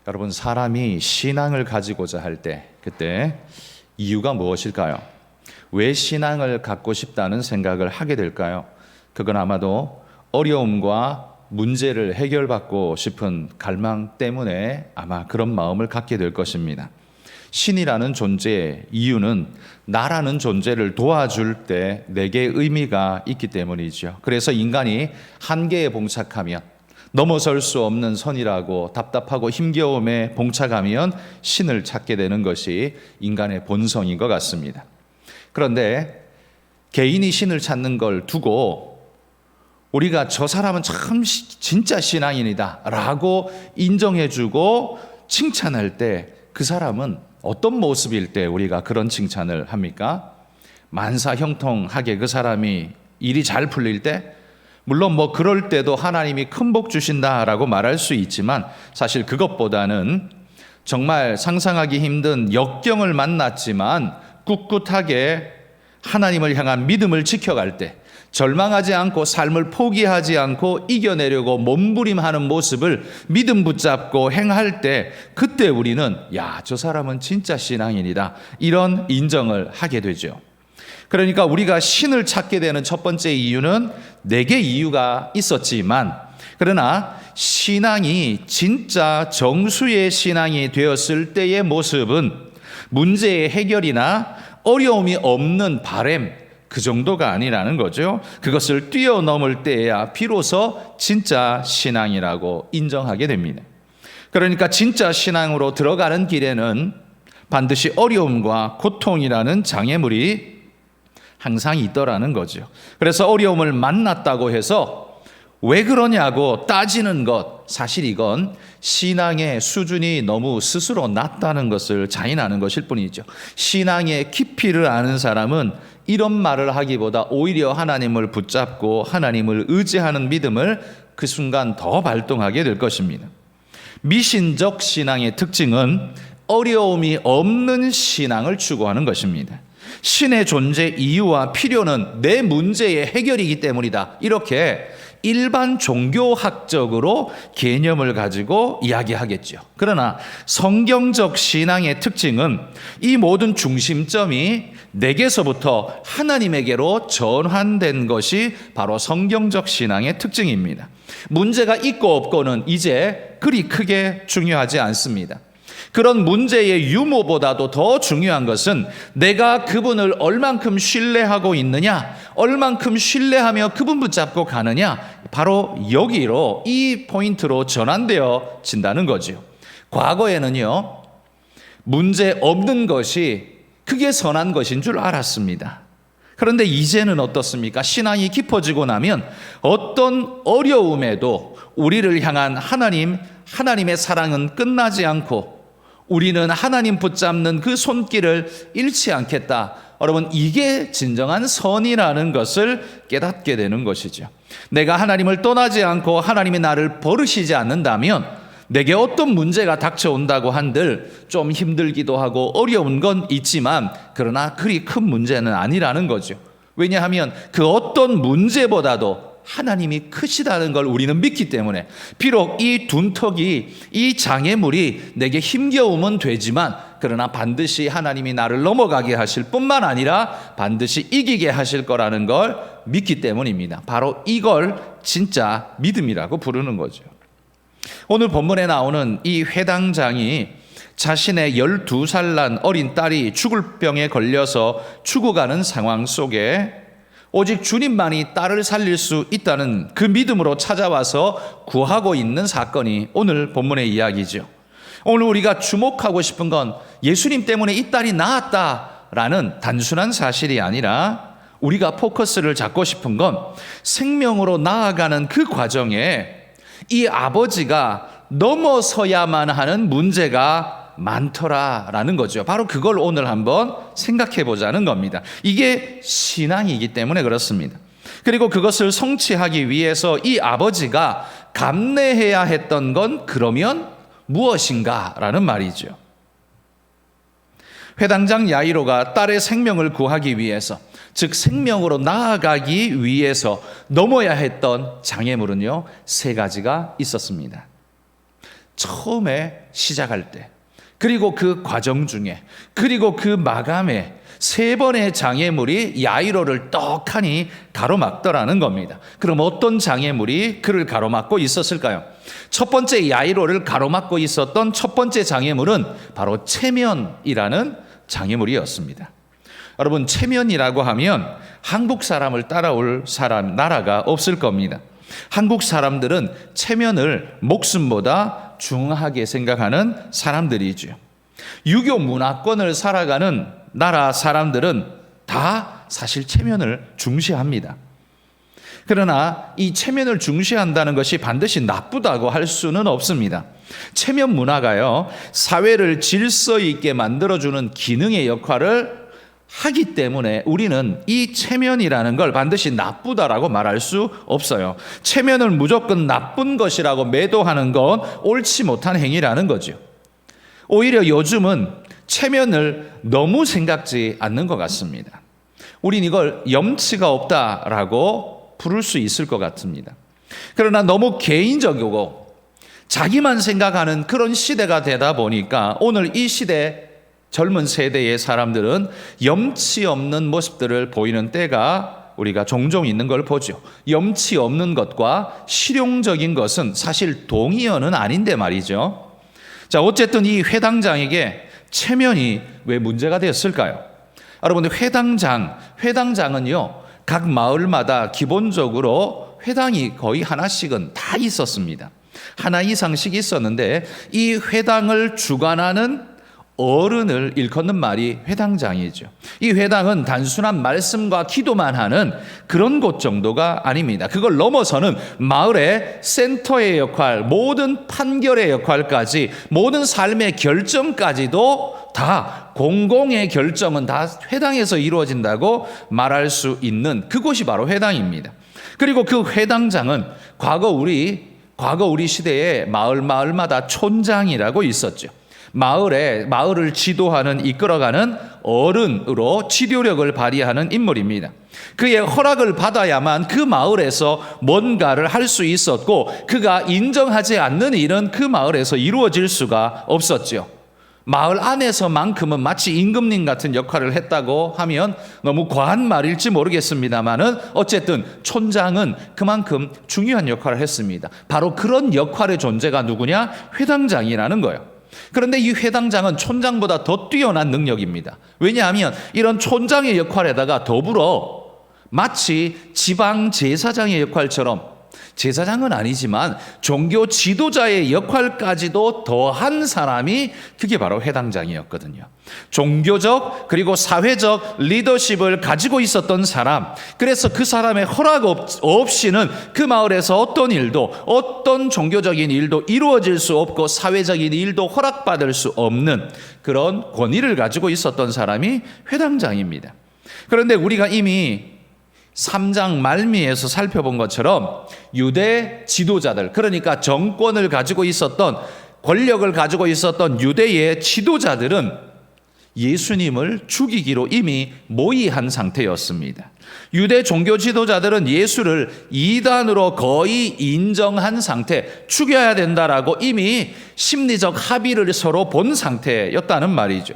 여러분, 사람이 신앙을 가지고자 할 때 그때 이유가 무엇일까요? 왜 신앙을 갖고 싶다는 생각을 하게 될까요? 그건 아마도 어려움과 문제를 해결받고 싶은 갈망 때문에 아마 그런 마음을 갖게 될 것입니다. 신이라는 존재의 이유는 나라는 존재를 도와줄 때 내게 의미가 있기 때문이죠. 그래서 인간이 한계에 봉착하면, 넘어설 수 없는 선이라고 답답하고 힘겨움에 봉착하면 신을 찾게 되는 것이 인간의 본성인 것 같습니다. 그런데 개인이 신을 찾는 걸 두고 우리가 저 사람은 참 진짜 신앙인이다 라고 인정해주고 칭찬할 때 그 사람은 어떤 모습일 때 우리가 그런 칭찬을 합니까? 만사형통하게 그 사람이 일이 잘 풀릴 때, 물론 그럴 때도 하나님이 큰 복 주신다라고 말할 수 있지만 사실 그것보다는 정말 상상하기 힘든 역경을 만났지만 꿋꿋하게 하나님을 향한 믿음을 지켜갈 때, 절망하지 않고 삶을 포기하지 않고 이겨내려고 몸부림하는 모습을 믿음 붙잡고 행할 때, 그때 우리는 저 사람은 진짜 신앙인이다, 이런 인정을 하게 되죠. 그러니까 우리가 신을 찾게 되는 첫 번째 이유는 내게 이유가 있었지만, 그러나 신앙이 진짜 정수의 신앙이 되었을 때의 모습은 문제의 해결이나 어려움이 없는 바램, 그 정도가 아니라는 거죠. 그것을 뛰어넘을 때야 비로소 진짜 신앙이라고 인정하게 됩니다. 그러니까 진짜 신앙으로 들어가는 길에는 반드시 어려움과 고통이라는 장애물이 항상 있더라는 거죠. 그래서 어려움을 만났다고 해서 왜 그러냐고 따지는 것, 사실 이건 신앙의 수준이 너무 스스로 낮다는 것을 자인하는 것일 뿐이죠. 신앙의 깊이를 아는 사람은 이런 말을 하기보다 오히려 하나님을 붙잡고 하나님을 의지하는 믿음을 그 순간 더 발동하게 될 것입니다. 미신적 신앙의 특징은 어려움이 없는 신앙을 추구하는 것입니다. 신의 존재 이유와 필요는 내 문제의 해결이기 때문이다, 이렇게 일반 종교학적으로 개념을 가지고 이야기하겠죠. 그러나 성경적 신앙의 특징은 이 모든 중심점이 내게서부터 하나님에게로 전환된 것이 바로 성경적 신앙의 특징입니다. 문제가 있고 없고는 이제 그리 크게 중요하지 않습니다. 그런 문제의 유무보다도 더 중요한 것은 내가 그분을 얼만큼 신뢰하고 있느냐, 얼만큼 신뢰하며 그분 붙잡고 가느냐, 바로 여기로, 이 포인트로 전환되어진다는 거죠. 과거에는요, 문제 없는 것이 그게 선한 것인 줄 알았습니다. 그런데 이제는 어떻습니까? 신앙이 깊어지고 나면 어떤 어려움에도 우리를 향한 하나님의 사랑은 끝나지 않고 우리는 하나님 붙잡는 그 손길을 잃지 않겠다. 여러분, 이게 진정한 선이라는 것을 깨닫게 되는 것이죠. 내가 하나님을 떠나지 않고 하나님이 나를 버리시지 않는다면 내게 어떤 문제가 닥쳐온다고 한들 좀 힘들기도 하고 어려운 건 있지만, 그러나 그리 큰 문제는 아니라는 거죠. 왜냐하면 그 어떤 문제보다도 하나님이 크시다는 걸 우리는 믿기 때문에, 비록 이 둔턱이, 이 장애물이 내게 힘겨움은 되지만, 그러나 반드시 하나님이 나를 넘어가게 하실 뿐만 아니라 반드시 이기게 하실 거라는 걸 믿기 때문입니다. 바로 이걸 진짜 믿음이라고 부르는 거죠. 오늘 본문에 나오는 이 회당장이 자신의 12살 난 어린 딸이 죽을 병에 걸려서 죽어가는 상황 속에 오직 주님만이 딸을 살릴 수 있다는 그 믿음으로 찾아와서 구하고 있는 사건이 오늘 본문의 이야기죠. 오늘 우리가 주목하고 싶은 건 예수님 때문에 이 딸이 나았다라는 단순한 사실이 아니라, 우리가 포커스를 잡고 싶은 건 생명으로 나아가는 그 과정에 이 아버지가 넘어서야만 하는 문제가 많더라라는 거죠. 바로 그걸 오늘 한번 생각해 보자는 겁니다. 이게 신앙이기 때문에 그렇습니다. 그리고 그것을 성취하기 위해서 이 아버지가 감내해야 했던 건 그러면 무엇인가라는 말이죠. 회당장 야이로가 딸의 생명을 구하기 위해서, 즉 생명으로 나아가기 위해서 넘어야 했던 장애물은요, 3가지가 있었습니다. 처음에 시작할 때, 그리고 그 과정 중에, 그리고 그 마감에 세 번의 장애물이 야이로를 떡하니 가로막더라는 겁니다. 그럼 어떤 장애물이 그를 가로막고 있었을까요? 첫 번째 야이로를 가로막고 있었던 첫 번째 장애물은 바로 체면이라는 장애물이었습니다. 여러분, 체면이라고 하면 한국 사람을 따라올 나라가 없을 겁니다. 한국 사람들은 체면을 목숨보다 중하게 생각하는 사람들이죠. 유교 문화권을 살아가는 나라 사람들은 다 사실 체면을 중시합니다. 그러나 이 체면을 중시한다는 것이 반드시 나쁘다고 할 수는 없습니다. 체면 문화가요, 사회를 질서 있게 만들어주는 기능의 역할을 하기 때문에 우리는 이 체면이라는 걸 반드시 나쁘다라고 말할 수 없어요. 체면을 무조건 나쁜 것이라고 매도하는 건 옳지 못한 행위라는 거죠. 오히려 요즘은 체면을 너무 생각지 않는 것 같습니다. 우린 이걸 염치가 없다라고 부를 수 있을 것 같습니다. 그러나 너무 개인적이고 자기만 생각하는 그런 시대가 되다 보니까 오늘 이 시대 젊은 세대의 사람들은 염치 없는 모습들을 보이는 때가 우리가 종종 있는 걸 보죠. 염치 없는 것과 실용적인 것은 사실 동의어는 아닌데 말이죠. 자, 어쨌든 이 회당장에게 체면이 왜 문제가 되었을까요? 여러분들, 회당장은요, 각 마을마다 기본적으로 회당이 거의 하나씩은 다 있었습니다. 하나 이상씩 있었는데 이 회당을 주관하는 어른을 일컫는 말이 회당장이죠. 이 회당은 단순한 말씀과 기도만 하는 그런 곳 정도가 아닙니다. 그걸 넘어서는 마을의 센터의 역할, 모든 판결의 역할까지, 모든 삶의 결정까지도 다 공공의 결정은 다 회당에서 이루어진다고 말할 수 있는 그곳이 바로 회당입니다. 그리고 그 회당장은 과거 우리 시대에 마을마다 촌장이라고 있었죠. 마을을 지도하는, 이끌어가는 어른으로 지도력을 발휘하는 인물입니다. 그의 허락을 받아야만 그 마을에서 뭔가를 할 수 있었고, 그가 인정하지 않는 일은 그 마을에서 이루어질 수가 없었죠. 마을 안에서만큼은 마치 임금님 같은 역할을 했다고 하면 너무 과한 말일지 모르겠습니다만은 어쨌든 촌장은 그만큼 중요한 역할을 했습니다. 바로 그런 역할의 존재가 누구냐? 회당장이라는 거예요. 그런데 이 회당장은 촌장보다 더 뛰어난 능력입니다. 왜냐하면 이런 촌장의 역할에다가 더불어 마치 지방 제사장의 역할처럼, 제사장은 아니지만 종교 지도자의 역할까지도 더한 사람이 그게 바로 회당장이었거든요. 종교적 그리고 사회적 리더십을 가지고 있었던 사람, 그래서 그 사람의 허락 없이는 그 마을에서 어떤 일도, 어떤 종교적인 일도 이루어질 수 없고 사회적인 일도 허락받을 수 없는 그런 권위를 가지고 있었던 사람이 회당장입니다. 그런데 우리가 이미 3장 말미에서 살펴본 것처럼 유대 지도자들, 그러니까 정권을 가지고 있었던, 권력을 가지고 있었던 유대의 지도자들은 예수님을 죽이기로 이미 모의한 상태였습니다. 유대 종교 지도자들은 예수를 이단으로 거의 인정한 상태, 죽여야 된다라고 이미 심리적 합의를 서로 본 상태였다는 말이죠.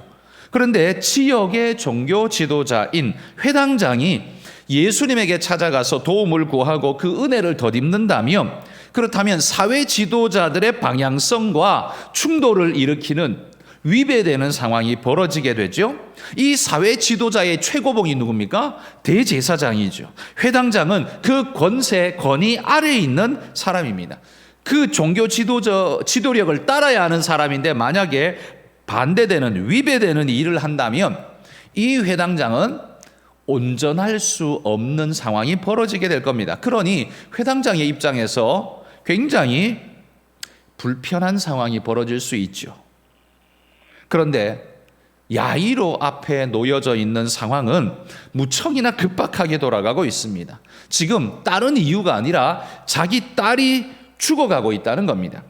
그런데 지역의 종교 지도자인 회당장이 예수님에게 찾아가서 도움을 구하고 그 은혜를 덧입는다면, 그렇다면 사회 지도자들의 방향성과 충돌을 일으키는, 위배되는 상황이 벌어지게 되죠. 이 사회 지도자의 최고봉이 누굽니까? 대제사장이죠. 회당장은 그 권위 아래에 있는 사람입니다. 그 종교 지도력을 따라야 하는 사람인데 만약에 반대되는, 위배되는 일을 한다면 이 회당장은 온전할 수 없는 상황이 벌어지게 될 겁니다. 그러니 회당장의 입장에서 굉장히 불편한 상황이 벌어질 수 있죠. 그런데 야이로 앞에 놓여져 있는 상황은 무척이나 급박하게 돌아가고 있습니다. 지금 다른 이유가 아니라 자기 딸이 죽어가고 있다는 겁니다.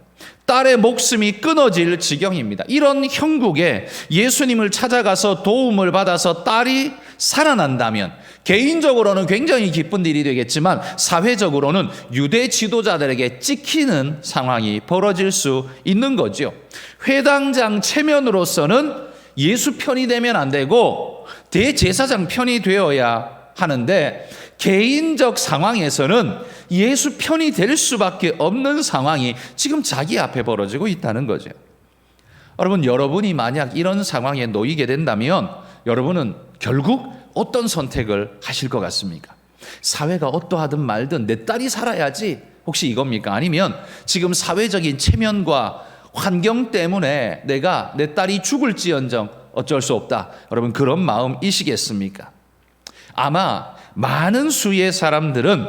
딸의 목숨이 끊어질 지경입니다. 이런 형국에 예수님을 찾아가서 도움을 받아서 딸이 살아난다면 개인적으로는 굉장히 기쁜 일이 되겠지만 사회적으로는 유대 지도자들에게 찍히는 상황이 벌어질 수 있는 거죠. 회당장 체면으로서는 예수 편이 되면 안 되고 대제사장 편이 되어야 하는데 개인적 상황에서는 예수 편이 될 수밖에 없는 상황이 지금 자기 앞에 벌어지고 있다는 거죠. 여러분, 여러분이 만약 이런 상황에 놓이게 된다면 여러분은 결국 어떤 선택을 하실 것 같습니까? 사회가 어떠하든 말든 내 딸이 살아야지, 혹시 이겁니까? 아니면 지금 사회적인 체면과 환경 때문에 내가 내 딸이 죽을지언정 어쩔 수 없다, 여러분 그런 마음이시겠습니까? 아마 많은 수의 사람들은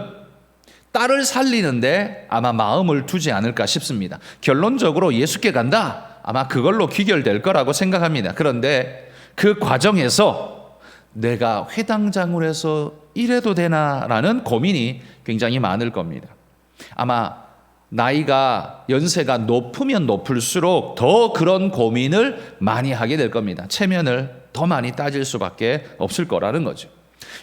딸을 살리는데 아마 마음을 두지 않을까 싶습니다. 결론적으로 예수께 간다, 아마 그걸로 귀결될 거라고 생각합니다. 그런데 그 과정에서 내가 회당장으로 해서 이래도 되나라는 고민이 굉장히 많을 겁니다. 아마 나이가 연세가 높으면 높을수록 더 그런 고민을 많이 하게 될 겁니다. 체면을 더 많이 따질 수밖에 없을 거라는 거죠.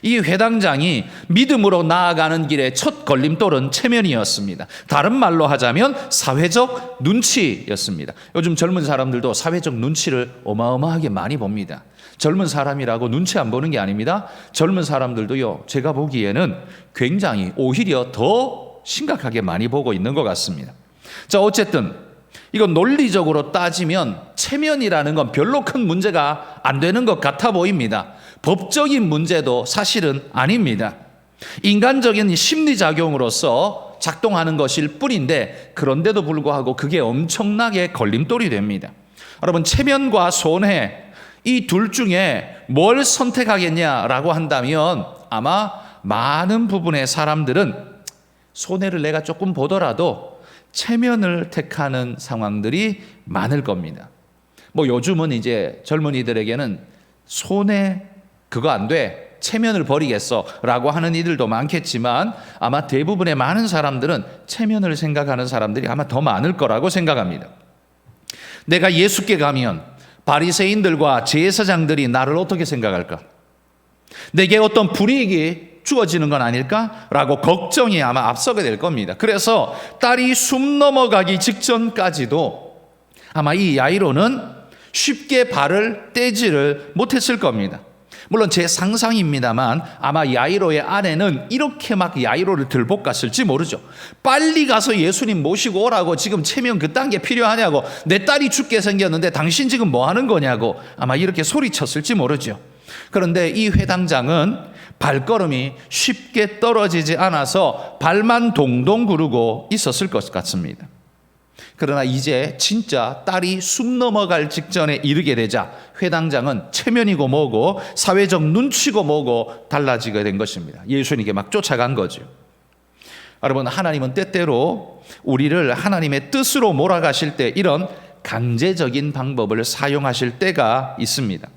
이 회당장이 믿음으로 나아가는 길의 첫 걸림돌은 체면이었습니다. 다른 말로 하자면 사회적 눈치였습니다. 요즘 젊은 사람들도 사회적 눈치를 어마어마하게 많이 봅니다. 젊은 사람이라고 눈치 안 보는 게 아닙니다. 젊은 사람들도요, 제가 보기에는 굉장히 오히려 더 심각하게 많이 보고 있는 것 같습니다. 자, 어쨌든 이건 논리적으로 따지면 체면이라는 건 별로 큰 문제가 안 되는 것 같아 보입니다. 법적인 문제도 사실은 아닙니다. 인간적인 심리작용으로서 작동하는 것일 뿐인데 그런데도 불구하고 그게 엄청나게 걸림돌이 됩니다. 여러분, 체면과 손해 이 둘 중에 뭘 선택하겠냐라고 한다면 아마 많은 부분의 사람들은 손해를 내가 조금 보더라도 체면을 택하는 상황들이 많을 겁니다. 뭐 요즘은 이제 젊은이들에게는 손해 그거 안 돼, 체면을 버리겠어 라고 하는 이들도 많겠지만 아마 대부분의 많은 사람들은 체면을 생각하는 사람들이 아마 더 많을 거라고 생각합니다. 내가 예수께 가면 바리새인들과 제사장들이 나를 어떻게 생각할까? 내게 어떤 불이익이 주어지는 건 아닐까? 라고 걱정이 아마 앞서게 될 겁니다. 그래서 딸이 숨 넘어가기 직전까지도 아마 이 야이로는 쉽게 발을 떼지를 못했을 겁니다. 물론 제 상상입니다만 아마 야이로의 아내는 이렇게 막 야이로를 들볶았을지 모르죠. 빨리 가서 예수님 모시고 오라고, 지금 체면 그딴 게 필요하냐고, 내 딸이 죽게 생겼는데 당신 지금 뭐 하는 거냐고 아마 이렇게 소리쳤을지 모르죠. 그런데 이 회당장은 발걸음이 쉽게 떨어지지 않아서 발만 동동 구르고 있었을 것 같습니다. 그러나 이제 진짜 딸이 숨 넘어갈 직전에 이르게 되자 회당장은 체면이고 뭐고 사회적 눈치고 뭐고 달라지게 된 것입니다. 예수님께 막 쫓아간 거죠. 여러분, 하나님은 때때로 우리를 하나님의 뜻으로 몰아가실 때 이런 강제적인 방법을 사용하실 때가 있습니다.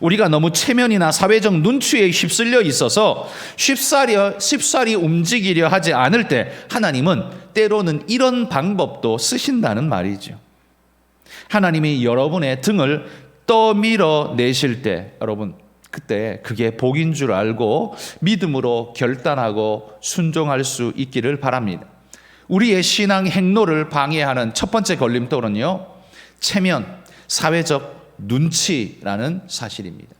우리가 너무 체면이나 사회적 눈치에 휩쓸려 있어서 쉽사리 움직이려 하지 않을 때 하나님은 때로는 이런 방법도 쓰신다는 말이죠. 하나님이 여러분의 등을 떠밀어 내실 때 여러분, 그때 그게 복인 줄 알고 믿음으로 결단하고 순종할 수 있기를 바랍니다. 우리의 신앙 행로를 방해하는 첫 번째 걸림돌은요, 체면, 사회적 눈치라는 사실입니다.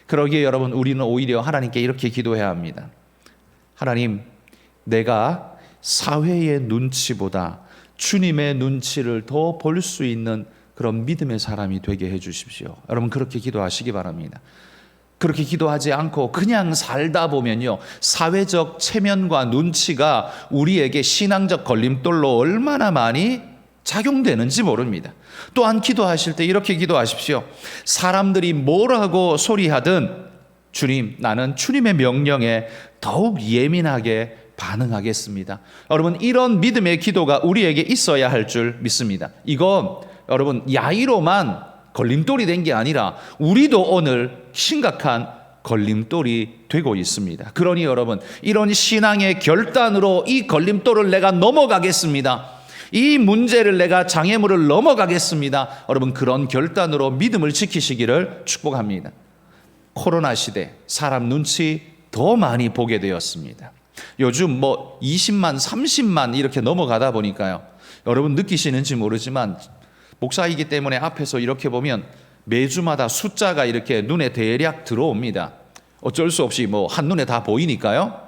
그러기에 여러분, 우리는 오히려 하나님께 이렇게 기도해야 합니다. 하나님, 내가 사회의 눈치보다 주님의 눈치를 더 볼 수 있는 그런 믿음의 사람이 되게 해 주십시오. 여러분, 그렇게 기도하시기 바랍니다. 그렇게 기도하지 않고 그냥 살다 보면요, 사회적 체면과 눈치가 우리에게 신앙적 걸림돌로 얼마나 많이 작용되는지 모릅니다. 또한 기도하실 때 이렇게 기도하십시오. 사람들이 뭐라고 소리하든 주님, 나는 주님의 명령에 더욱 예민하게 반응하겠습니다. 여러분, 이런 믿음의 기도가 우리에게 있어야 할 줄 믿습니다. 이건 여러분, 야이로만 걸림돌이 된 게 아니라 우리도 오늘 심각한 걸림돌이 되고 있습니다. 그러니 여러분, 이런 신앙의 결단으로 이 걸림돌을 내가 넘어가겠습니다. 이 문제를 내가 장애물을 넘어가겠습니다. 여러분, 그런 결단으로 믿음을 지키시기를 축복합니다. 코로나 시대 사람 눈치 더 많이 보게 되었습니다. 요즘 20만, 30만 이렇게 넘어가다 보니까요. 여러분 느끼시는지 모르지만 목사이기 때문에 앞에서 이렇게 보면 매주마다 숫자가 이렇게 눈에 대략 들어옵니다. 어쩔 수 없이 한눈에 다 보이니까요.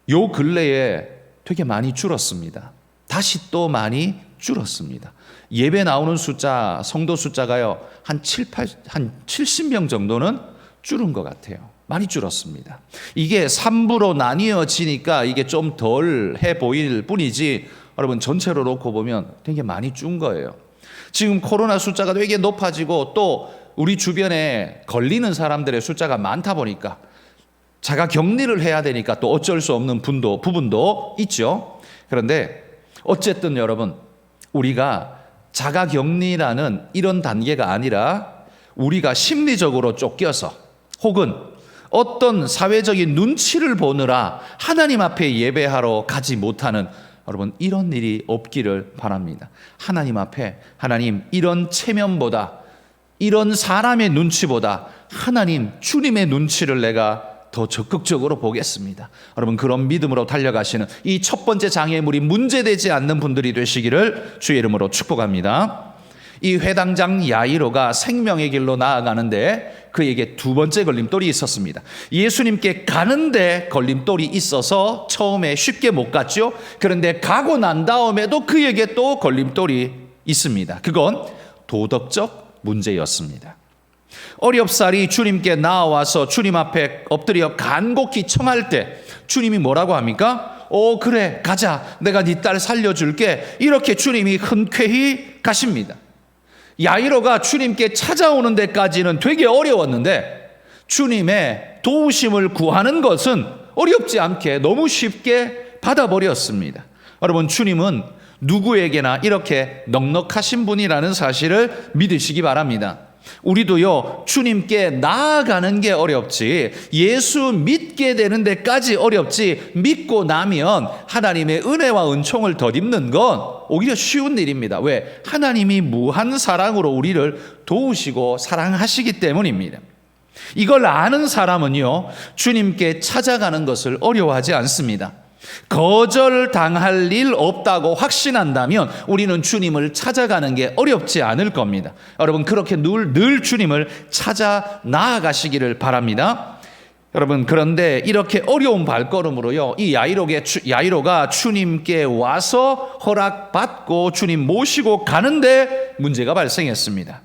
요 근래에 되게 많이 줄었습니다. 다시 또 많이 줄었습니다. 예배 나오는 숫자, 성도 숫자가요, 한 70명 정도는 줄은 것 같아요. 많이 줄었습니다. 이게 3부로 나뉘어지니까 이게 좀 덜 해 보일 뿐이지, 여러분 전체로 놓고 보면 되게 많이 준 거예요. 지금 코로나 숫자가 되게 높아지고 또 우리 주변에 걸리는 사람들의 숫자가 많다 보니까 자가 격리를 해야 되니까 또 어쩔 수 없는 부분도 있죠. 그런데 어쨌든 여러분, 우리가 자가 격리라는 이런 단계가 아니라 우리가 심리적으로 쫓겨서 혹은 어떤 사회적인 눈치를 보느라 하나님 앞에 예배하러 가지 못하는, 여러분 이런 일이 없기를 바랍니다. 하나님 앞에, 하나님 이런 체면보다, 이런 사람의 눈치보다 하나님 주님의 눈치를 내가 더 적극적으로 보겠습니다. 여러분 그런 믿음으로 달려가시는 이 첫 번째 장애물이 문제되지 않는 분들이 되시기를 주의 이름으로 축복합니다. 이 회당장 야이로가 생명의 길로 나아가는데 그에게 두 번째 걸림돌이 있었습니다. 예수님께 가는데 걸림돌이 있어서 처음에 쉽게 못 갔죠. 그런데 가고 난 다음에도 그에게 또 걸림돌이 있습니다. 그건 도덕적 문제였습니다. 어렵사리 주님께 나와서 주님 앞에 엎드려 간곡히 청할 때 주님이 뭐라고 합니까? 그래 가자, 내가 네 딸 살려줄게. 이렇게 주님이 흔쾌히 가십니다. 야이로가 주님께 찾아오는 데까지는 되게 어려웠는데 주님의 도우심을 구하는 것은 어렵지 않게 너무 쉽게 받아버렸습니다. 여러분 주님은 누구에게나 이렇게 넉넉하신 분이라는 사실을 믿으시기 바랍니다. 우리도요, 주님께 나아가는 게 어렵지, 예수 믿게 되는 데까지 어렵지, 믿고 나면 하나님의 은혜와 은총을 덧입는 건 오히려 쉬운 일입니다. 왜? 하나님이 무한 사랑으로 우리를 도우시고 사랑하시기 때문입니다. 이걸 아는 사람은요, 주님께 찾아가는 것을 어려워하지 않습니다. 거절당할 일 없다고 확신한다면 우리는 주님을 찾아가는 게 어렵지 않을 겁니다. 여러분 그렇게 늘 주님을 찾아 나아가시기를 바랍니다. 여러분 그런데 이렇게 어려운 발걸음으로요, 이 야이로가 주님께 와서 허락받고 주님 모시고 가는데 문제가 발생했습니다.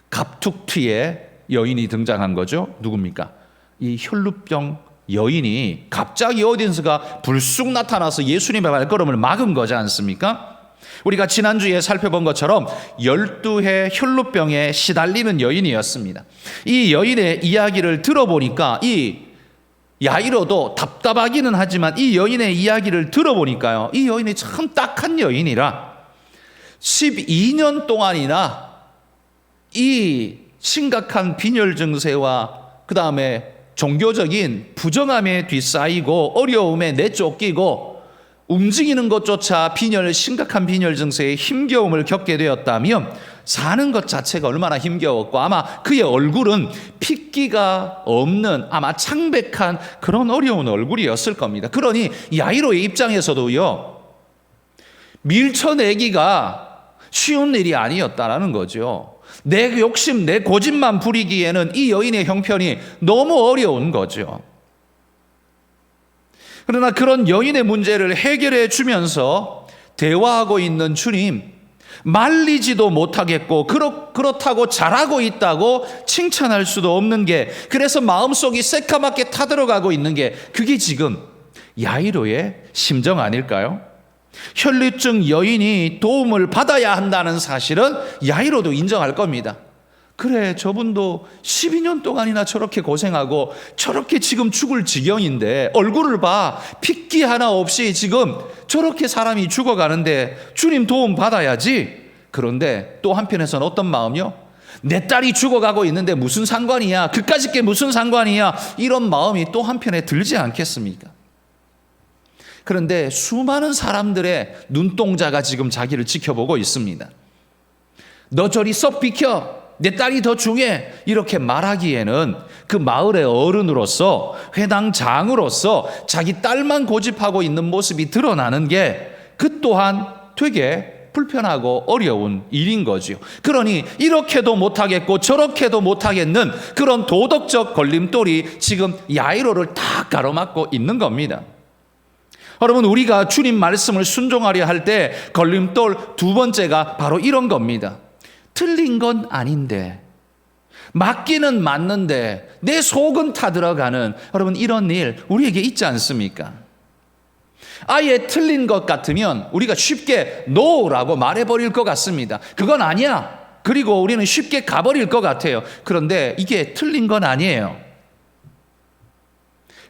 갑툭튀의 여인이 등장한 거죠. 누굽니까? 이 혈루병 여인이 갑자기 어디선가 불쑥 나타나서 예수님의 발걸음을 막은 거지 않습니까? 우리가 지난주에 살펴본 것처럼 12해 혈루병에 시달리는 여인이었습니다. 이 여인의 이야기를 들어보니까 이 야이로도 답답하기는 하지만 이 여인의 이야기를 들어보니까요, 이 여인이 참 딱한 여인이라 12년 동안이나 이 심각한 빈혈 증세와 그 다음에 종교적인 부정함에 뒤싸이고 어려움에 내쫓기고 움직이는 것조차 심각한 빈혈 증세에 힘겨움을 겪게 되었다면 사는 것 자체가 얼마나 힘겨웠고 아마 그의 얼굴은 핏기가 없는 아마 창백한 그런 어려운 얼굴이었을 겁니다. 그러니 야이로의 입장에서도요, 밀쳐내기가 쉬운 일이 아니었다라는 거죠. 내 욕심, 내 고집만 부리기에는 이 여인의 형편이 너무 어려운 거죠. 그러나 그런 여인의 문제를 해결해 주면서 대화하고 있는 주님, 말리지도 못하겠고 그렇다고 잘하고 있다고 칭찬할 수도 없는 게, 그래서 마음속이 새까맣게 타들어가고 있는 게 그게 지금 야이로의 심정 아닐까요? 혈루증 여인이 도움을 받아야 한다는 사실은 야이로도 인정할 겁니다. 그래, 저분도 12년 동안이나 저렇게 고생하고 저렇게 지금 죽을 지경인데 얼굴을 봐, 핏기 하나 없이 지금 저렇게 사람이 죽어가는데 주님 도움 받아야지. 그런데 또 한편에서는 어떤 마음이요? 내 딸이 죽어가고 있는데 무슨 상관이야, 그까짓 게 무슨 상관이야, 이런 마음이 또 한편에 들지 않겠습니까? 그런데 수많은 사람들의 눈동자가 지금 자기를 지켜보고 있습니다. 너 저리 썩 비켜. 내 딸이 더 중요해. 이렇게 말하기에는 그 마을의 어른으로서, 회당장으로서 자기 딸만 고집하고 있는 모습이 드러나는 게 그 또한 되게 불편하고 어려운 일인 거지요. 그러니 이렇게도 못하겠고 저렇게도 못하겠는 그런 도덕적 걸림돌이 지금 야이로를 다 가로막고 있는 겁니다. 여러분, 우리가 주님 말씀을 순종하려 할 때 걸림돌 두 번째가 바로 이런 겁니다. 틀린 건 아닌데, 맞기는 맞는데 내 속은 타들어가는, 여러분, 이런 일 우리에게 있지 않습니까? 아예 틀린 것 같으면 우리가 쉽게 no라고 말해버릴 것 같습니다. 그건 아니야. 그리고 우리는 쉽게 가버릴 것 같아요. 그런데 이게 틀린 건 아니에요.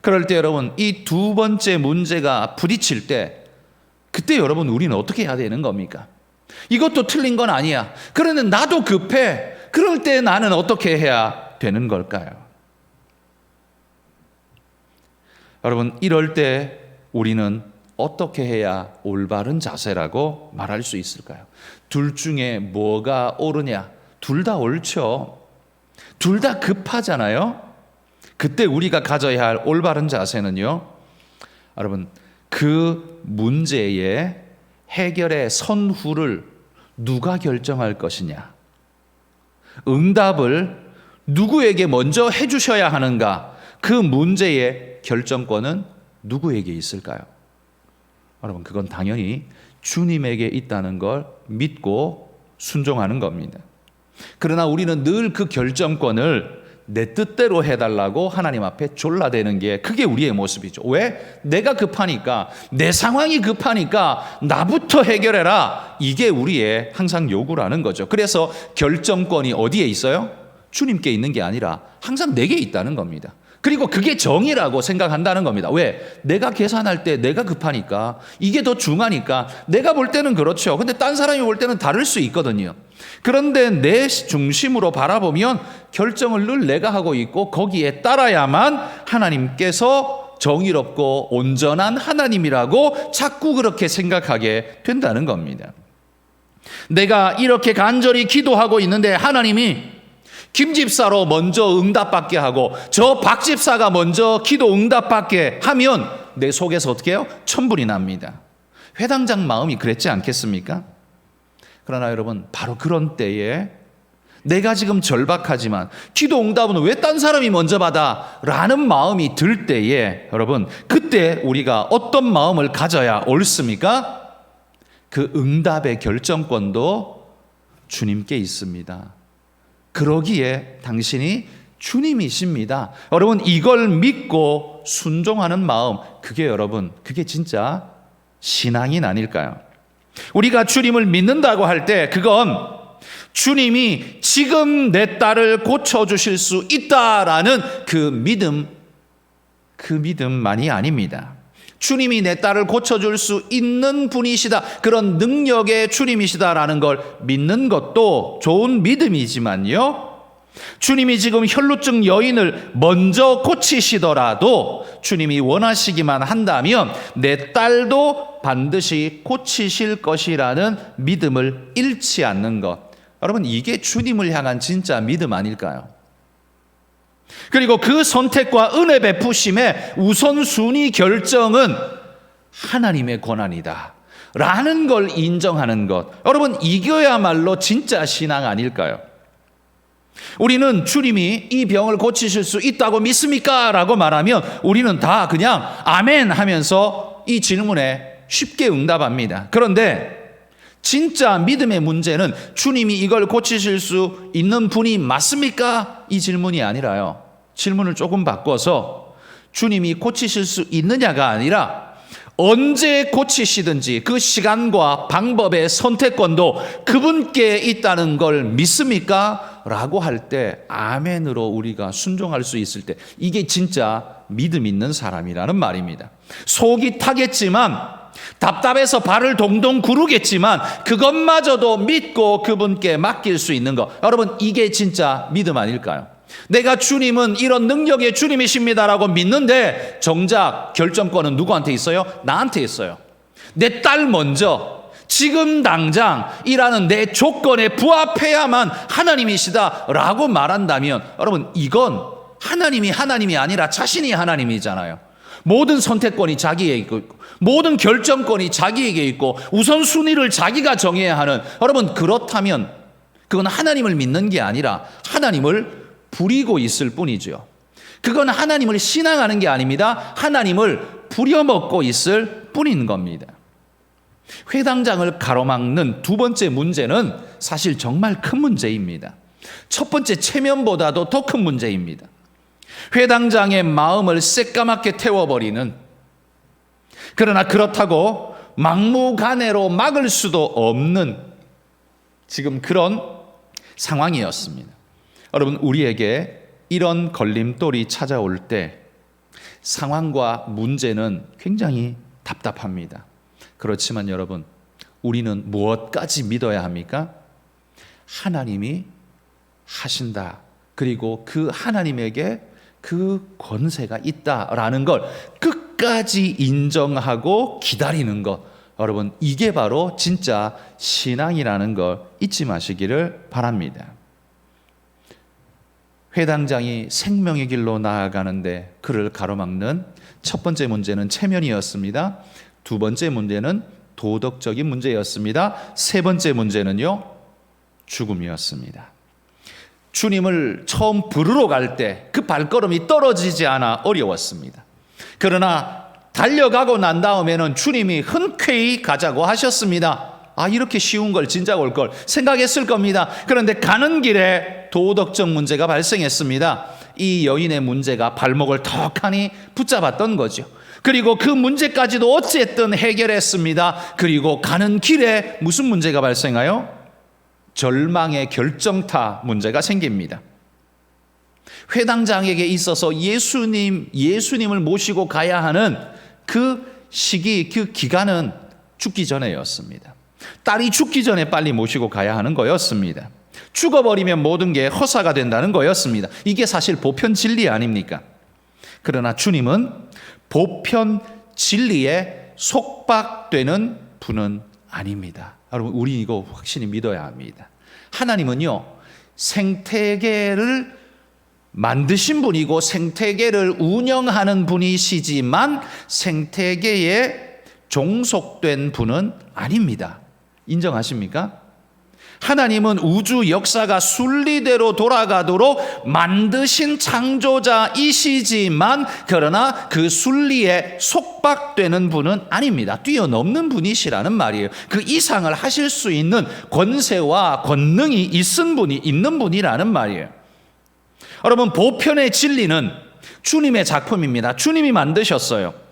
그럴 때 여러분, 이 두 번째 문제가 부딪힐 때, 그때 여러분 우리는 어떻게 해야 되는 겁니까? 이것도 틀린 건 아니야. 그런데 나도 급해. 그럴 때 나는 어떻게 해야 되는 걸까요? 여러분, 이럴 때 우리는 어떻게 해야 올바른 자세라고 말할 수 있을까요? 둘 중에 뭐가 옳으냐? 둘 다 옳죠. 둘 다 급하잖아요. 그때 우리가 가져야 할 올바른 자세는요, 여러분, 그 문제의 해결의 선후를 누가 결정할 것이냐, 응답을 누구에게 먼저 해주셔야 하는가, 그 문제의 결정권은 누구에게 있을까요? 여러분, 그건 당연히 주님에게 있다는 걸 믿고 순종하는 겁니다. 그러나 우리는 늘 그 결정권을 내 뜻대로 해달라고 하나님 앞에 졸라대는 게, 그게 우리의 모습이죠. 왜? 내가 급하니까, 내 상황이 급하니까 나부터 해결해라. 이게 우리의 항상 요구라는 거죠. 그래서 결정권이 어디에 있어요? 주님께 있는 게 아니라 항상 내게 있다는 겁니다. 그리고 그게 정의라고 생각한다는 겁니다. 왜? 내가 계산할 때 내가 급하니까, 이게 더 중하니까, 내가 볼 때는 그렇죠. 근데 딴 사람이 볼 때는 다를 수 있거든요. 그런데 내 중심으로 바라보면 결정을 늘 내가 하고 있고, 거기에 따라야만 하나님께서 정의롭고 온전한 하나님이라고 자꾸 그렇게 생각하게 된다는 겁니다. 내가 이렇게 간절히 기도하고 있는데 하나님이 김 집사로 먼저 응답받게 하고 저 박 집사가 먼저 기도 응답받게 하면 내 속에서 어떻게 해요? 천불이 납니다. 회당장 마음이 그랬지 않겠습니까? 그러나 여러분, 바로 그런 때에 내가 지금 절박하지만 기도 응답은 왜 딴 사람이 먼저 받아? 라는 마음이 들 때에, 여러분, 그때 우리가 어떤 마음을 가져야 옳습니까? 그 응답의 결정권도 주님께 있습니다. 그러기에 당신이 주님이십니다. 여러분, 이걸 믿고 순종하는 마음, 그게 여러분, 그게 진짜 신앙인 아닐까요? 우리가 주님을 믿는다고 할 때 그건 주님이 지금 내 딸을 고쳐주실 수 있다라는 그 믿음만이 아닙니다. 주님이 내 딸을 고쳐줄 수 있는 분이시다, 그런 능력의 주님이시다라는 걸 믿는 것도 좋은 믿음이지만요, 주님이 지금 혈루증 여인을 먼저 고치시더라도 주님이 원하시기만 한다면 내 딸도 반드시 고치실 것이라는 믿음을 잃지 않는 것, 여러분, 이게 주님을 향한 진짜 믿음 아닐까요? 그리고 그 선택과 은혜 베푸심의 우선순위 결정은 하나님의 권한이다 라는 걸 인정하는 것, 여러분, 이거야말로 진짜 신앙 아닐까요? 우리는 주님이 이 병을 고치실 수 있다고 믿습니까? 라고 말하면 우리는 다 그냥 아멘 하면서 이 질문에 쉽게 응답합니다. 그런데 진짜 믿음의 문제는 주님이 이걸 고치실 수 있는 분이 맞습니까? 이 질문이 아니라요, 질문을 조금 바꿔서 주님이 고치실 수 있느냐가 아니라 언제 고치시든지 그 시간과 방법의 선택권도 그분께 있다는 걸 믿습니까? 라고 할 때 아멘으로 우리가 순종할 수 있을 때, 이게 진짜 믿음 있는 사람이라는 말입니다. 속이 타겠지만, 답답해서 발을 동동 구르겠지만 그것마저도 믿고 그분께 맡길 수 있는 것, 여러분, 이게 진짜 믿음 아닐까요? 내가 주님은 이런 능력의 주님이십니다라고 믿는데 정작 결정권은 누구한테 있어요? 나한테 있어요. 내 딸 먼저, 지금 당장이라는 내 조건에 부합해야만 하나님이시다라고 말한다면 여러분, 이건 하나님이 아니라 자신이 하나님이잖아요. 모든 선택권이 자기에게 있고 모든 결정권이 자기에게 있고 우선순위를 자기가 정해야 하는, 여러분, 그렇다면 그건 하나님을 믿는 게 아니라 하나님을 부리고 있을 뿐이죠. 그건 하나님을 신앙하는 게 아닙니다. 하나님을 부려먹고 있을 뿐인 겁니다. 회당장을 가로막는 두 번째 문제는 사실 정말 큰 문제입니다. 첫 번째 체면보다도 더 큰 문제입니다. 회당장의 마음을 새까맣게 태워버리는, 그러나 그렇다고 막무가내로 막을 수도 없는 지금 그런 상황이었습니다. 여러분, 우리에게 이런 걸림돌이 찾아올 때 상황과 문제는 굉장히 답답합니다. 그렇지만 여러분, 우리는 무엇까지 믿어야 합니까? 하나님이 하신다. 그리고 그 하나님에게 그 권세가 있다라는 걸 끝까지 인정하고 기다리는 것. 여러분, 이게 바로 진짜 신앙이라는 걸 잊지 마시기를 바랍니다. 회당장이 생명의 길로 나아가는데 그를 가로막는 첫 번째 문제는 체면이었습니다. 두 번째 문제는 도덕적인 문제였습니다. 세 번째 문제는요, 죽음이었습니다. 주님을 처음 부르러 갈 때 그 발걸음이 떨어지지 않아 어려웠습니다. 그러나 달려가고 난 다음에는 주님이 흔쾌히 가자고 하셨습니다. 이렇게 쉬운 걸 진작 올 걸 생각했을 겁니다. 그런데 가는 길에 도덕적 문제가 발생했습니다. 이 여인의 문제가 발목을 턱하니 붙잡았던 거죠. 그리고 그 문제까지도 어쨌든 해결했습니다. 그리고 가는 길에 무슨 문제가 발생하여? 절망의 결정타 문제가 생깁니다. 회당장에게 있어서 예수님을 모시고 가야 하는 그 시기, 그 기간은 죽기 전에였습니다. 딸이 죽기 전에 빨리 모시고 가야 하는 거였습니다. 죽어버리면 모든 게 허사가 된다는 거였습니다. 이게 사실 보편 진리 아닙니까? 그러나 주님은 보편 진리에 속박되는 분은 아닙니다. 여러분, 우리 이거 확실히 믿어야 합니다. 하나님은요, 생태계를 만드신 분이고 생태계를 운영하는 분이시지만 생태계에 종속된 분은 아닙니다. 인정하십니까? 하나님은 우주 역사가 순리대로 돌아가도록 만드신 창조자이시지만 그러나 그 순리에 속박되는 분은 아닙니다. 뛰어넘는 분이시라는 말이에요. 그 이상을 하실 수 있는 권세와 권능이 있는 분이라는 말이에요. 여러분, 보편의 진리는 주님의 작품입니다. 주님이 만드셨어요.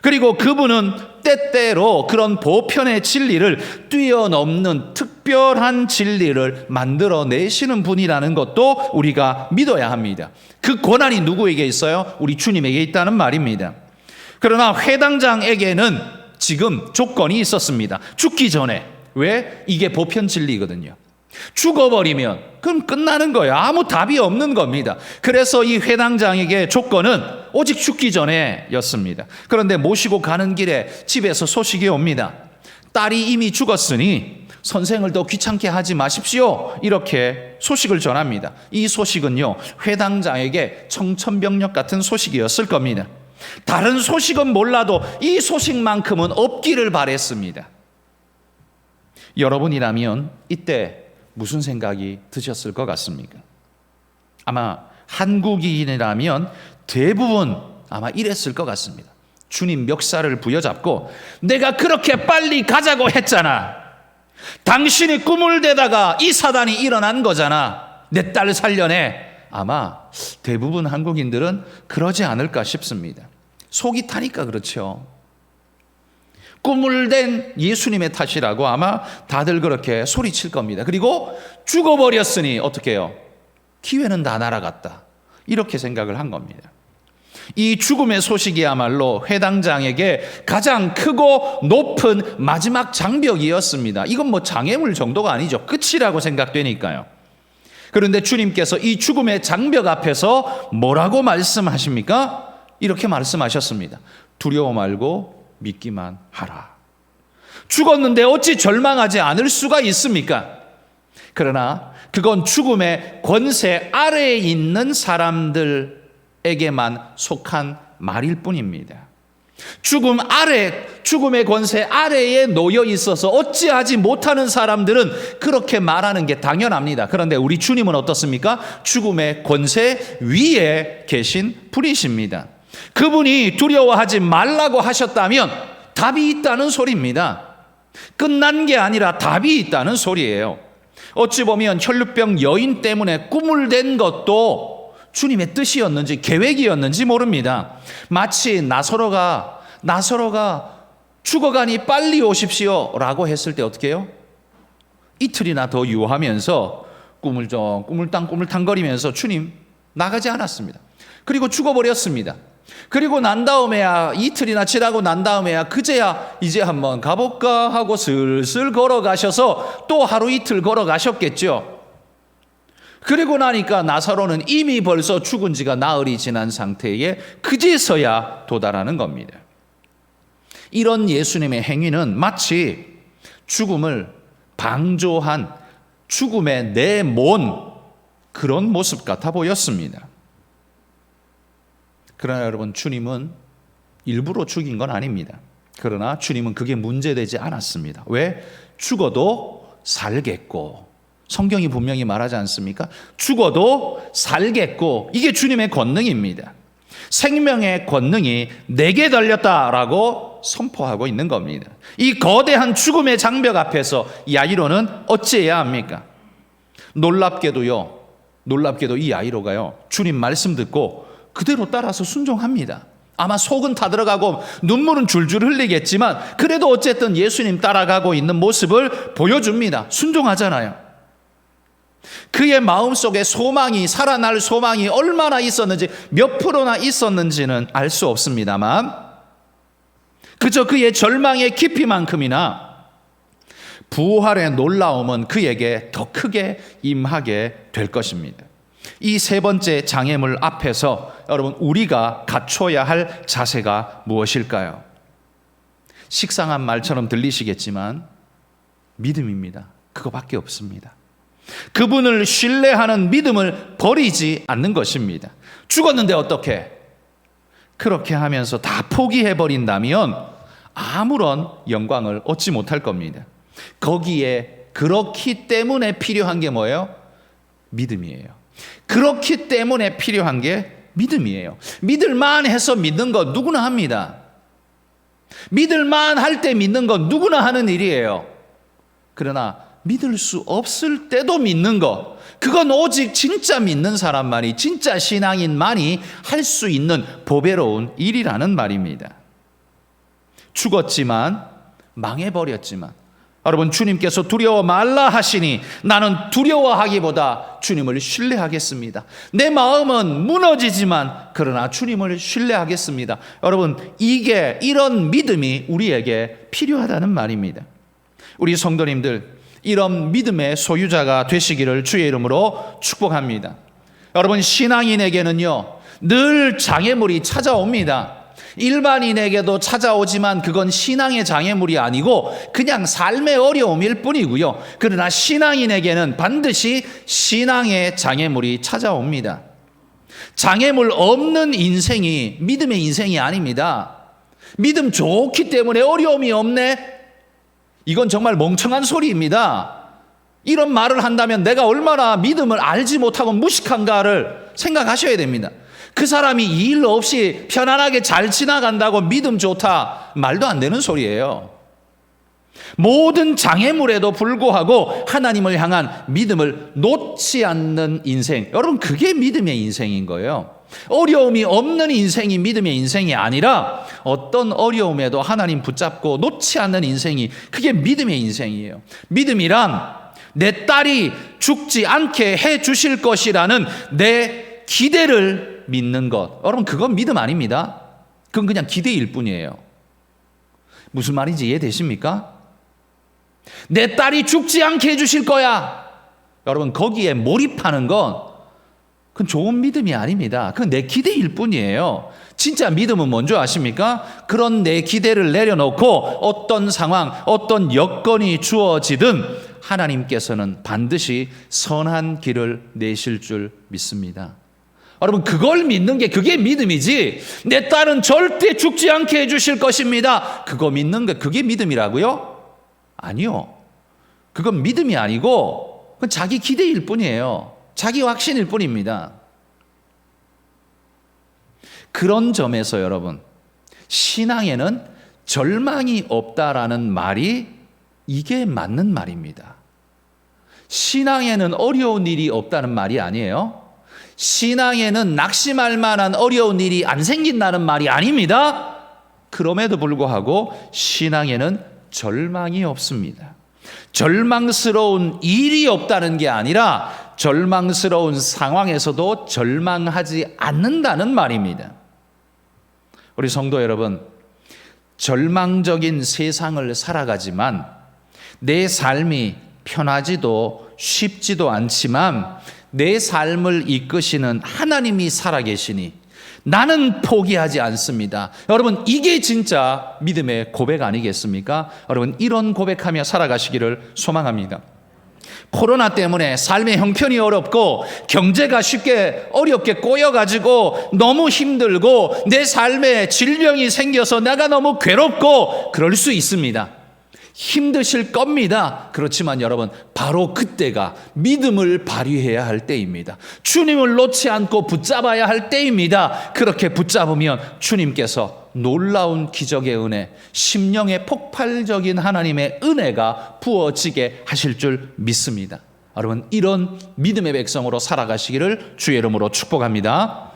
그리고 그분은 때때로 그런 보편의 진리를 뛰어넘는 특별한 진리를 만들어내시는 분이라는 것도 우리가 믿어야 합니다. 그 권한이 누구에게 있어요? 우리 주님에게 있다는 말입니다. 그러나 회당장에게는 지금 조건이 있었습니다. 죽기 전에. 왜? 이게 보편 진리거든요. 죽어버리면 그럼 끝나는 거예요. 아무 답이 없는 겁니다. 그래서 이 회당장에게 조건은 오직 죽기 전에였습니다. 그런데 모시고 가는 길에 집에서 소식이 옵니다. 딸이 이미 죽었으니 선생을 더 귀찮게 하지 마십시오. 이렇게 소식을 전합니다. 이 소식은요, 회당장에게 청천벽력 같은 소식이었을 겁니다. 다른 소식은 몰라도 이 소식만큼은 없기를 바랬습니다. 여러분이라면 이때 무슨 생각이 드셨을 것 같습니까? 아마 한국인이라면 대부분 아마 이랬을 것 같습니다. 주님 멱살을 부여잡고 내가 그렇게 빨리 가자고 했잖아. 당신이 꿈을 대다가 이 사단이 일어난 거잖아. 내 딸 살려내. 아마 대부분 한국인들은 그러지 않을까 싶습니다. 속이 타니까 그렇죠. 꿈을 댄 예수님의 탓이라고 아마 다들 그렇게 소리칠 겁니다. 그리고 죽어버렸으니 어떻게 해요? 기회는 다 날아갔다. 이렇게 생각을 한 겁니다. 이 죽음의 소식이야말로 회당장에게 가장 크고 높은 마지막 장벽이었습니다. 이건 뭐 장애물 정도가 아니죠. 끝이라고 생각되니까요. 그런데 주님께서 이 죽음의 장벽 앞에서 뭐라고 말씀하십니까? 이렇게 말씀하셨습니다. 두려워 말고 믿기만 하라. 죽었는데 어찌 절망하지 않을 수가 있습니까? 그러나 그건 죽음의 권세 아래에 있는 사람들에게만 속한 말일 뿐입니다. 죽음의 권세 아래에 놓여 있어서 어찌하지 못하는 사람들은 그렇게 말하는 게 당연합니다. 그런데 우리 주님은 어떻습니까? 죽음의 권세 위에 계신 분이십니다. 그분이 두려워하지 말라고 하셨다면 답이 있다는 소리입니다. 끝난 게 아니라 답이 있다는 소리예요. 어찌 보면 혈루병 여인 때문에 꿈을 댄 것도 주님의 뜻이었는지 계획이었는지 모릅니다. 마치 나사로가 죽어가니 빨리 오십시오 라고 했을 때 어떻게 해요? 이틀이나 더 유하면서 꾸물탕거리면서 주님 나가지 않았습니다. 그리고 죽어버렸습니다. 그리고 난 다음에야 이틀이나 지나고 난 다음에야 그제야 이제 한번 가볼까 하고 슬슬 걸어가셔서 또 하루 이틀 걸어가셨겠죠. 그리고 나니까 나사로는 이미 벌써 죽은 지가 나흘이 지난 상태에 그제서야 도달하는 겁니다. 이런 예수님의 행위는 마치 죽음을 방조한 죽음에 내몬 그런 모습 같아 보였습니다. 그러나 여러분, 주님은 일부러 죽인 건 아닙니다. 그러나 주님은 그게 문제되지 않았습니다. 왜? 죽어도 살겠고, 성경이 분명히 말하지 않습니까? 죽어도 살겠고, 이게 주님의 권능입니다. 생명의 권능이 내게 달렸다라고 선포하고 있는 겁니다. 이 거대한 죽음의 장벽 앞에서 야이로는 어찌해야 합니까? 놀랍게도 이 야이로가요, 주님 말씀 듣고 그대로 따라서 순종합니다. 아마 속은 타들어가고 눈물은 줄줄 흘리겠지만 그래도 어쨌든 예수님 따라가고 있는 모습을 보여줍니다. 순종하잖아요. 그의 마음속에 살아날 소망이 얼마나 있었는지, 몇 프로나 있었는지는 알 수 없습니다만 그저 그의 절망의 깊이만큼이나 부활의 놀라움은 그에게 더 크게 임하게 될 것입니다. 이 세 번째 장애물 앞에서 여러분, 우리가 갖춰야 할 자세가 무엇일까요? 식상한 말처럼 들리시겠지만 믿음입니다. 그거밖에 없습니다. 그분을 신뢰하는 믿음을 버리지 않는 것입니다. 죽었는데 어떻게? 그렇게 하면서 다 포기해버린다면 아무런 영광을 얻지 못할 겁니다. 거기에 그렇기 때문에 필요한 게 뭐예요? 믿음이에요. 그렇기 때문에 필요한 게 믿음이에요. 믿을만 해서 믿는 거 누구나 합니다. 믿을만 할 때 믿는 건 누구나 하는 일이에요. 그러나 믿을 수 없을 때도 믿는 것, 그건 오직 진짜 믿는 사람만이, 진짜 신앙인만이 할 수 있는 보배로운 일이라는 말입니다. 죽었지만, 망해버렸지만, 여러분, 주님께서 두려워 말라 하시니 나는 두려워하기보다 주님을 신뢰하겠습니다. 내 마음은 무너지지만 그러나 주님을 신뢰하겠습니다. 여러분, 이런 믿음이 우리에게 필요하다는 말입니다. 우리 성도님들, 이런 믿음의 소유자가 되시기를 주의 이름으로 축복합니다. 여러분, 신앙인에게는요, 늘 장애물이 찾아옵니다. 일반인에게도 찾아오지만 그건 신앙의 장애물이 아니고 그냥 삶의 어려움일 뿐이고요. 그러나 신앙인에게는 반드시 신앙의 장애물이 찾아옵니다. 장애물 없는 인생이 믿음의 인생이 아닙니다. 믿음 좋기 때문에 어려움이 없네? 이건 정말 멍청한 소리입니다. 이런 말을 한다면 내가 얼마나 믿음을 알지 못하고 무식한가를 생각하셔야 됩니다. 그 사람이 일 없이 편안하게 잘 지나간다고 믿음 좋다, 말도 안 되는 소리예요. 모든 장애물에도 불구하고 하나님을 향한 믿음을 놓지 않는 인생, 여러분, 그게 믿음의 인생인 거예요. 어려움이 없는 인생이 믿음의 인생이 아니라 어떤 어려움에도 하나님 붙잡고 놓지 않는 인생이, 그게 믿음의 인생이에요. 믿음이란 내 딸이 죽지 않게 해 주실 것이라는 내 기대를 믿는 것. 여러분, 그건 믿음 아닙니다. 그건 그냥 기대일 뿐이에요. 무슨 말인지 이해되십니까? 내 딸이 죽지 않게 해주실 거야. 여러분, 거기에 몰입하는 건 그건 좋은 믿음이 아닙니다. 그건 내 기대일 뿐이에요. 진짜 믿음은 뭔지 아십니까? 그런 내 기대를 내려놓고 어떤 상황, 어떤 여건이 주어지든 하나님께서는 반드시 선한 길을 내실 줄 믿습니다. 여러분, 그걸 믿는 게 그게 믿음이지, 내 딸은 절대 죽지 않게 해주실 것입니다, 그거 믿는 게 그게 믿음이라고요? 아니요. 그건 믿음이 아니고 그건 자기 기대일 뿐이에요. 자기 확신일 뿐입니다. 그런 점에서 여러분, 신앙에는 절망이 없다라는 말이 이게 맞는 말입니다. 신앙에는 어려운 일이 없다는 말이 아니에요. 신앙에는 낙심할 만한 어려운 일이 안 생긴다는 말이 아닙니다. 그럼에도 불구하고 신앙에는 절망이 없습니다. 절망스러운 일이 없다는 게 아니라 절망스러운 상황에서도 절망하지 않는다는 말입니다. 우리 성도 여러분, 절망적인 세상을 살아가지만 내 삶이 편하지도 쉽지도 않지만 내 삶을 이끄시는 하나님이 살아계시니 나는 포기하지 않습니다. 여러분, 이게 진짜 믿음의 고백 아니겠습니까? 여러분, 이런 고백하며 살아가시기를 소망합니다. 코로나 때문에 삶의 형편이 어렵고 경제가 어렵게 꼬여가지고 너무 힘들고 내 삶에 질병이 생겨서 내가 너무 괴롭고 그럴 수 있습니다. 힘드실 겁니다. 그렇지만 여러분, 바로 그때가 믿음을 발휘해야 할 때입니다. 주님을 놓지 않고 붙잡아야 할 때입니다. 그렇게 붙잡으면 주님께서 놀라운 기적의 은혜, 심령의 폭발적인 하나님의 은혜가 부어지게 하실 줄 믿습니다. 여러분, 이런 믿음의 백성으로 살아가시기를 주의 이름으로 축복합니다.